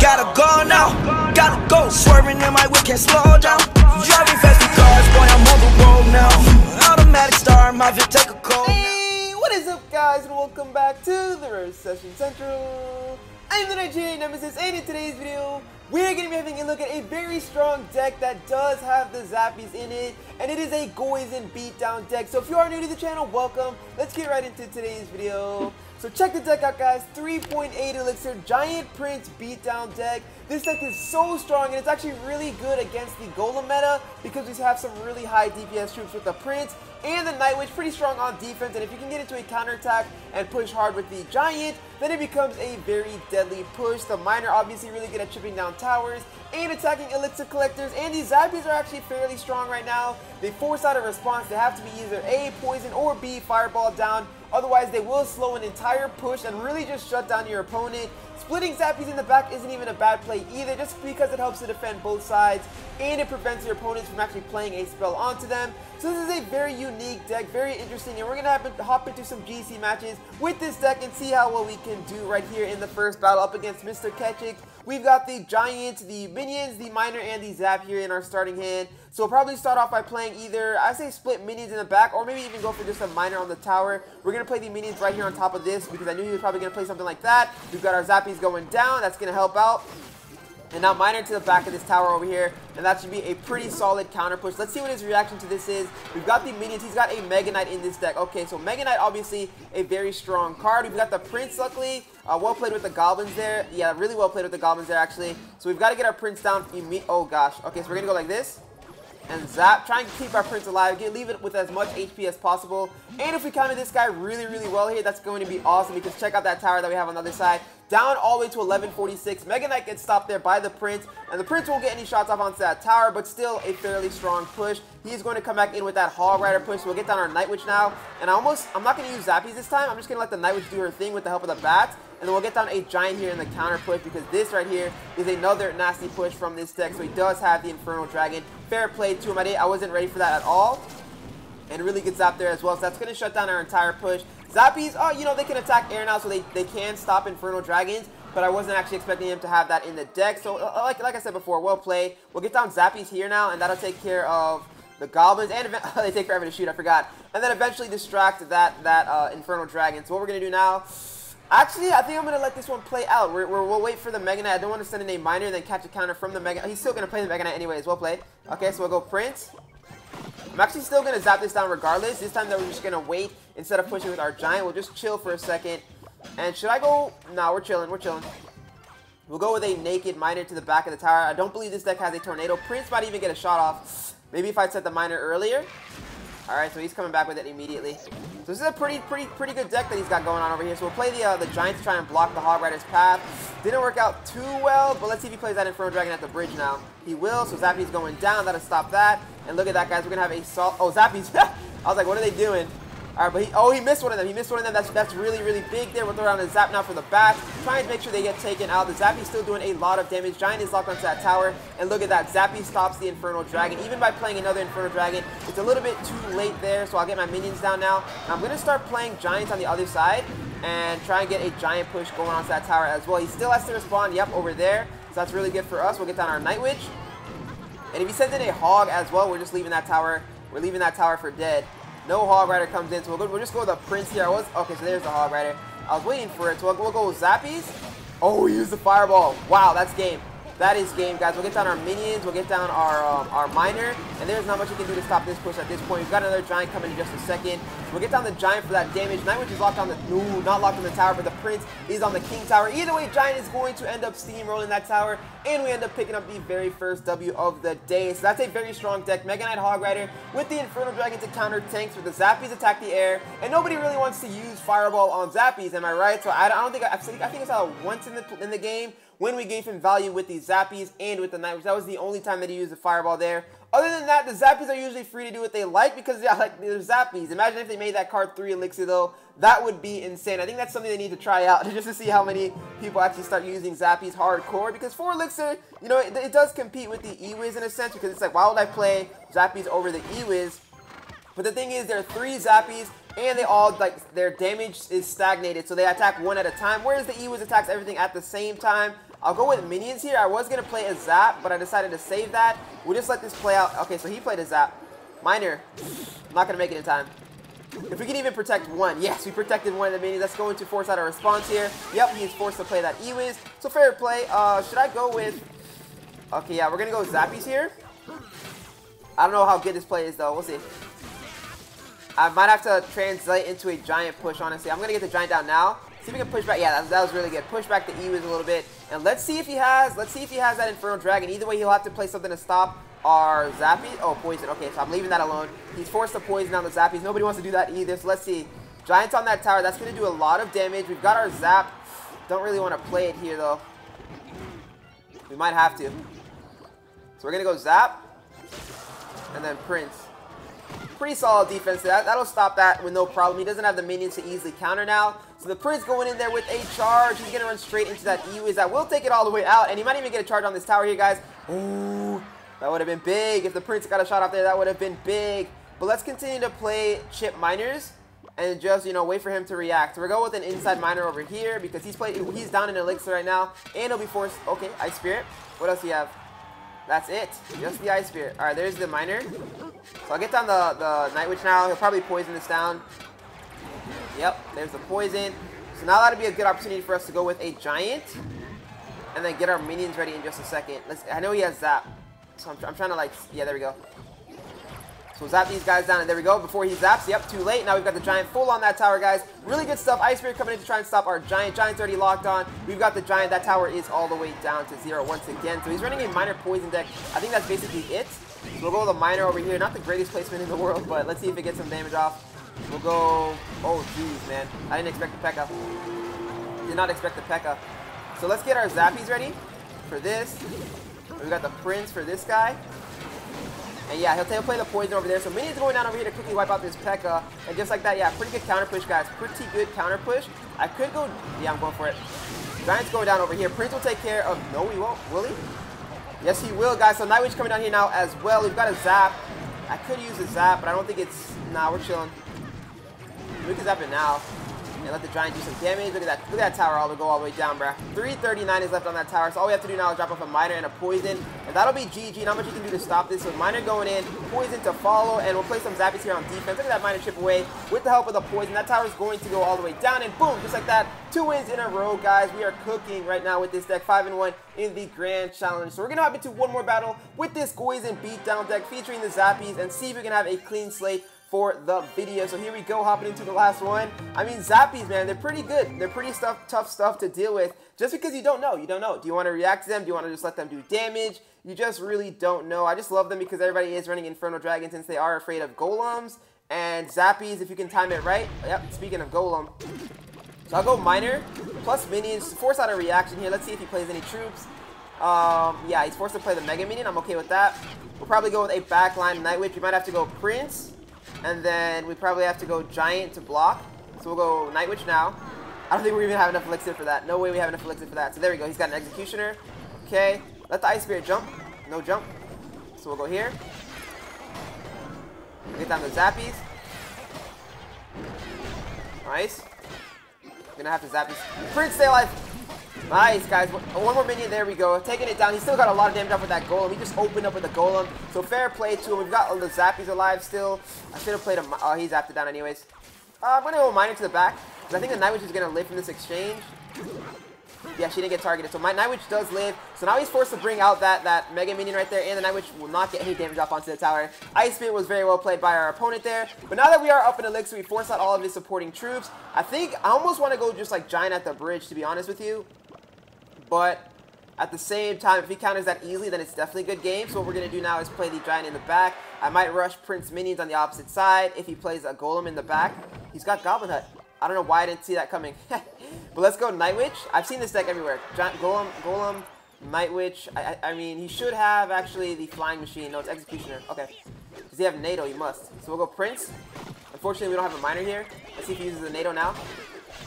Gotta go now, gotta go. Swerving in my whip, can't slow down. Driving fast with cars, boy, I'm on the road now. Automatic star, my Vic, take a call. Hey, what is up, guys, and welcome back to the Recession Central. I'm the Nigerian Nemesis, and in today's video, we're going to be having a look at a very strong deck that does have the Zappies in it, and it is a GOISON Beatdown deck. So if you are new to the channel, welcome. Let's get right into today's video. So check the deck out, guys. 3.8 Elixir Giant Prince Beatdown deck. This deck is so strong, and it's actually really good against the Golem meta because we have some really high DPS troops with the Prince and the Night Witch, pretty strong on defense. And if you can get into a counterattack and push hard with the Giant, then it becomes a very deadly push. The Miner obviously really good at chipping down towers and attacking Elixir Collectors, and these Zappies are actually fairly strong right now. They force out a response. They have to be either A, poison, or B, fireball down. Otherwise, they will slow an entire push and really just shut down your opponent. Splitting Zappies in the back isn't even a bad play either, just because it helps to defend both sides and it prevents your opponents from actually playing a spell onto them. So this is a very unique deck, very interesting, and we're going to hop into some GC matches with this deck and see how well we can do right here in the first battle up against Mr. Ketchick. We've got the Giant, the Minions, the Miner, and the Zap here in our starting hand. So we'll probably start off by playing either, I say split Minions in the back, or maybe even go for just a Miner on the tower. We're going to play the Minions right here on top of this because I knew he was probably going to play something like that. We've got our Zappies going down. That's going to help out. And now Miner to the back of this tower over here, and that should be a pretty solid counter push. Let's see what his reaction to this is. We've got the Minions. He's got a Mega Knight in this deck. Okay, so Mega Knight, obviously a very strong card. We've got the Prince, luckily. Well played with the Goblins there. Yeah, really well played with the Goblins there, actually. So we've got to get our Prince down. Oh, gosh. Okay, so we're going to go like this. And Zap, trying to keep our Prince alive, leave it with as much HP as possible. And if we counter this guy really, really well here, that's going to be awesome, because check out that tower that we have on the other side. Down all the way to 1146. Mega Knight gets stopped there by the Prince, and the Prince won't get any shots off onto that tower, but still a fairly strong push. He's going to come back in with that Hog Rider push, so we'll get down our Night Witch now. And I'm not going to use Zappies this time. I'm just going to let the Night Witch do her thing with the help of the Bats. And then we'll get down a Giant here in the counter push, because this right here is another nasty push from this deck. So he does have the Infernal Dragon. Fair play to him. I wasn't ready for that at all. And really good Zap there as well. So that's going to shut down our entire push. Zappies, oh, you know, they can attack air now, so they can stop Infernal Dragons. But I wasn't actually expecting him to have that in the deck. So like I said before, well played. We'll get down Zappies here now, and that'll take care of the Goblins. And they take forever to shoot, I forgot. And then eventually distract that Infernal Dragon. So what we're going to do now... Actually, I think I'm going to let this one play out. We'll wait for the Mega Knight. I don't want to send in a Miner and then catch a counter from the Mega Knight. He's still going to play the Mega Knight anyways. Well played. Okay, so we'll go Prince. I'm actually still going to zap this down regardless. This time, though, we're just going to wait instead of pushing with our Giant. We'll just chill for a second. And should I go? No, we're chilling. We're chilling. We'll go with a Naked Miner to the back of the tower. I don't believe this deck has a Tornado. Prince might even get a shot off. Maybe if I'd set the Miner earlier. Alright, so he's coming back with it immediately. So this is a pretty good deck that he's got going on over here. So we'll play the Giant to try and block the Hog Rider's path. Didn't work out too well, but let's see if he plays that Infernal Dragon at the bridge now. He will, so Zappy's going down. That'll stop that. And look at that, guys. We're going to have a salt. Oh, Zappy's. I was like, what are they doing? Alright, but he missed one of them. He missed one of them. That's really, really big there. We'll throw around a Zap now for the back. Trying to make sure they get taken out. The Zappy's still doing a lot of damage. Giant is locked onto that tower. And look at that. Zappy stops the Infernal Dragon. Even by playing another Infernal Dragon, it's a little bit too late there. So I'll get my Minions down now. I'm going to start playing Giants on the other side and try and get a Giant push going onto that tower as well. He still has to respond. Yep, over there. So that's really good for us. We'll get down our Night Witch. And if he sends in a Hog as well, we're just leaving that tower. We're leaving that tower for dead. No Hog Rider comes in, so we'll just go with the Prince here. Okay, so there's the Hog Rider. I was waiting for it, so we'll go with Zappies. Oh, we used the Fireball. Wow, that's game. That is game, guys. We'll get down our Minions. We'll get down our Miner. And there's not much you can do to stop this push at this point. We've got another Giant coming in just a second. We'll get down the Giant for that damage. Night Witch is locked on the... No, not locked on the tower, but the Prince is on the King Tower. Either way, Giant is going to end up steamrolling that tower. And we end up picking up the very first W of the day. So that's a very strong deck. Mega Knight Hog Rider with the Infernal Dragon to counter tanks, with the Zappies attack the air. And nobody really wants to use Fireball on Zappies, am I right? So I don't think... I think it's out once in the game, when we gave him value with the Zappies and with the Night Witch. That was the only time that he used the Fireball there. Other than that, the Zappies are usually free to do what they like because they're Zappies. Imagine if they made that card 3 Elixir, though. That would be insane. I think that's something they need to try out just to see how many people actually start using Zappies hardcore. Because 4 Elixir, you know, it does compete with the E-Wiz in a sense, because it's like, why would I play Zappies over the E-Wiz? But the thing is, there are 3 Zappies, and they all, like, their damage is stagnated, so they attack one at a time, whereas the E-Wiz attacks everything at the same time. I'll go with minions here. I was going to play a Zap, but I decided to save that. We'll just let this play out. Okay, so he played a Zap. Miner. I'm not going to make it in time. If we can even protect one. Yes, we protected one of the minions. That's going to force out a response here. Yep, he's forced to play that E-Wiz. So fair play. Should I go with... Okay, yeah, we're going to go Zappies here. I don't know how good this play is, though. We'll see. I might have to translate into a giant push, honestly. I'm going to get the giant down now. See if we can push back. Yeah, that was really good. Push back the E-Wiz a little bit. And let's see if he has that Infernal Dragon. Either way, he'll have to play something to stop our Zappies. Oh, poison. Okay, so I'm leaving that alone. He's forced to poison on the Zappies. Nobody wants to do that either. So let's see. Giants on that tower. That's going to do a lot of damage. We've got our Zap. Don't really want to play it here, though. We might have to. So we're going to go Zap. And then Prince. Pretty solid defense. That'll stop that with no problem. He doesn't have the minions to easily counter now. So the Prince going in there with a charge. He's going to run straight into that E-Wiz. That will take it all the way out. And he might even get a charge on this tower here, guys. Ooh, that would have been big. If the Prince got a shot off there, that would have been big. But let's continue to play chip miners. And just, you know, wait for him to react. So we're going with an inside miner over here. Because he's down in Elixir right now. And he'll be forced. Okay, Ice Spirit. What else do you have? That's it. Just the Ice Spirit. Alright, there's the miner. So I'll get down the Night Witch now. He'll probably poison this down. Yep, there's the poison. So now that'll be a good opportunity for us to go with a giant. And then get our minions ready in just a second. I know he has Zap. So I'm trying to like... Yeah, there we go. So zap these guys down, and there we go. Before he zaps, yep, too late. Now we've got the giant full on that tower, guys. Really good stuff. Ice Spirit coming in to try and stop our giant. Giant's already locked on. We've got the giant. That tower is all the way down to 0 once again. So he's running a minor poison deck. I think that's basically it. So we'll go with a miner over here. Not the greatest placement in the world, but let's see if it gets some damage off. We'll go... Oh, jeez, man. I didn't expect the P.E.K.K.A. Did not expect the P.E.K.K.A. So let's get our Zappies ready for this. We've got the Prince for this guy. And yeah, he'll play the poison over there. So minions going down over here to quickly wipe out this P.E.K.K.A. And just like that, yeah, pretty good counter push, guys. Pretty good counter push. I could go... Yeah, I'm going for it. Giant's going down over here. Prince will take care of... No, he won't. Will he? Yes, he will, guys. So Night Witch coming down here now as well. We've got a Zap. I could use a Zap, but I don't think it's... Nah, we're chilling. We can Zap it now. And let the Giant do some damage. Look at that. Look at that tower all the way down, bruh. 339 is left on that tower. So all we have to do now is drop off a miner and a poison. And that'll be GG. Not much you can do to stop this. So miner going in, poison to follow, and we'll play some Zappies here on defense. Look at that miner chip away with the help of the poison. That tower is going to go all the way down, and boom, just like that. 2 wins in a row, guys. We are cooking right now with this deck. 5-1 in the Grand Challenge. So we're going to hop into one more battle with this GOISON Beatdown deck featuring the Zappies and see if we can have a clean slate for the video. So here we go, hopping into the last one. I mean, Zappies, man, they're pretty good. They're pretty tough stuff to deal with. Just because you don't know, you don't know. Do you want to react to them? Do you want to just let them do damage? You just really don't know. I just love them because everybody is running Infernal Dragon since they are afraid of golems. And Zappies, if you can time it right. Yep, speaking of golem. So I'll go miner, plus minions, to force out a reaction here. Let's see if he plays any troops. Yeah, he's forced to play the Mega Minion. I'm okay with that. We'll probably go with a backline Night Witch. We might have to go Prince. And then we probably have to go Giant to block. So we'll go Night Witch now. I don't think we even have enough elixir for that. No way we have enough elixir for that. So there we go. He's got an Executioner. Okay. Let the Ice Spirit jump. No jump. So we'll go here. Get down the Zappies. Nice. Gonna have to Zappies. Prince, stay alive. Nice, guys. One more minion. There we go. Taking it down. He's still got a lot of damage off with that golem. He just opened up with the golem. So fair play to him. We've got the Zappies alive still. I should have played him. Oh, he zapped it down anyways. I'm going to go miner to the back. Because I think the Night Witch is going to live from this exchange. Yeah, she didn't get targeted. So my Night Witch does live. So now he's forced to bring out that Mega Minion right there. And the Night Witch will not get any damage off onto the tower. Ice Spirit was very well played by our opponent there. But now that we are up in Elixir, we force out all of his supporting troops. I think I almost want to go just like Giant at the bridge, to be honest with you. But at the same time, if he counters that easily, then it's definitely a good game. So what we're going to do now is play the Giant in the back. I might rush Prince Minions on the opposite side if he plays a Golem in the back. He's got Goblin Hut. I don't know why I didn't see that coming. But let's go Night Witch. I've seen this deck everywhere. Giant, Golem, Night Witch. I mean, he should have actually the Flying Machine. No, it's Executioner. Okay. Does he have NATO? He must. So we'll go Prince. Unfortunately, we don't have a miner here. Let's see if he uses the NATO now.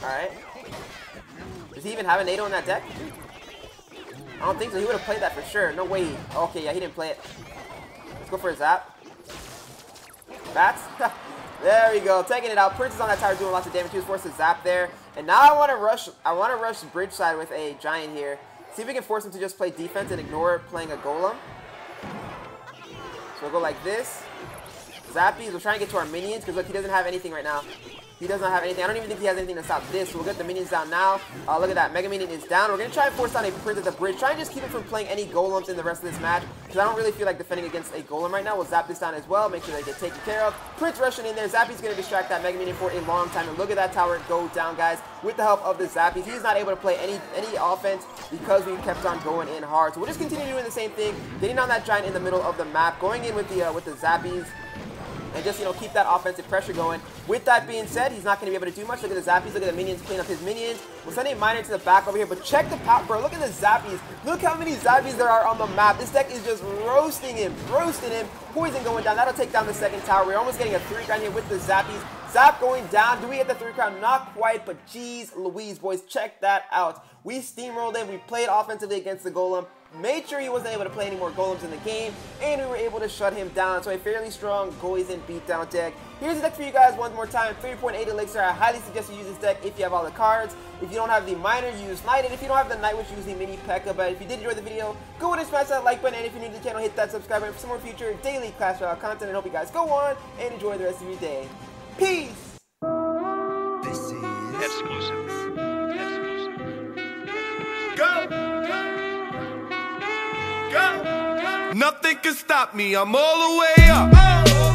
Alright. Does he even have a NATO in that deck? I don't think so. He would have played that for sure. No way. Okay, yeah, he didn't play it. Let's go for a Zap. Bats. There we go. Taking it out. Prince is on that tower doing lots of damage. He was forced to Zap there. And now I want to rush bridge side with a Giant here. See if we can force him to just play defense and ignore playing a golem. So we'll go like this. Zappies, we'll try and get to our minions, because look, he doesn't have anything right now. He does not have anything. I don't even think he has anything to stop this. So we'll get the minions down now. Look at that. Mega Minion is down. We're going to try and force down a Prince at the bridge. Try and just keep him from playing any golems in the rest of this match, because I don't really feel like defending against a golem right now. We'll zap this down as well. Make sure they get taken care of. Prince rushing in there. Zappy's going to distract that Mega Minion for a long time. And look at that tower go down, guys, with the help of the Zappies. He's not able to play any offense because we kept on going in hard. So we'll just continue doing the same thing. Getting on that giant in the middle of the map. Going in with the Zappies. And just, keep that offensive pressure going. With that being said, he's not going to be able to do much. Look at the Zappies. Look at the minions clean up his minions. We'll send a miner to the back over here. But check the power, bro. Look at the Zappies. Look how many Zappies there are on the map. This deck is just roasting him. Poison going down. That'll take down the second tower. We're almost getting a 3-crown here with the Zappies. Zap going down. Do we get the 3-crown? Not quite, but geez Louise, boys. Check that out. We steamrolled him. We played offensively against the golem. Made sure he wasn't able to play any more golems in the game, and we were able to shut him down. So a fairly strong GOISON beatdown deck. Here's the deck for you guys one more time. 3.8 elixir. I highly suggest you use this deck if you have all the cards. If you don't have the miner, use Knight. And if you don't have the Knight, use the mini P.E.K.K.A. But if you did enjoy the video, go ahead and smash that like button. And if you're new to the channel, hit that subscribe button for some more future daily Clash Royale content. And hope you guys go on and enjoy the rest of your day. Peace! This is exclusive. Nothing can stop me, I'm all the way up.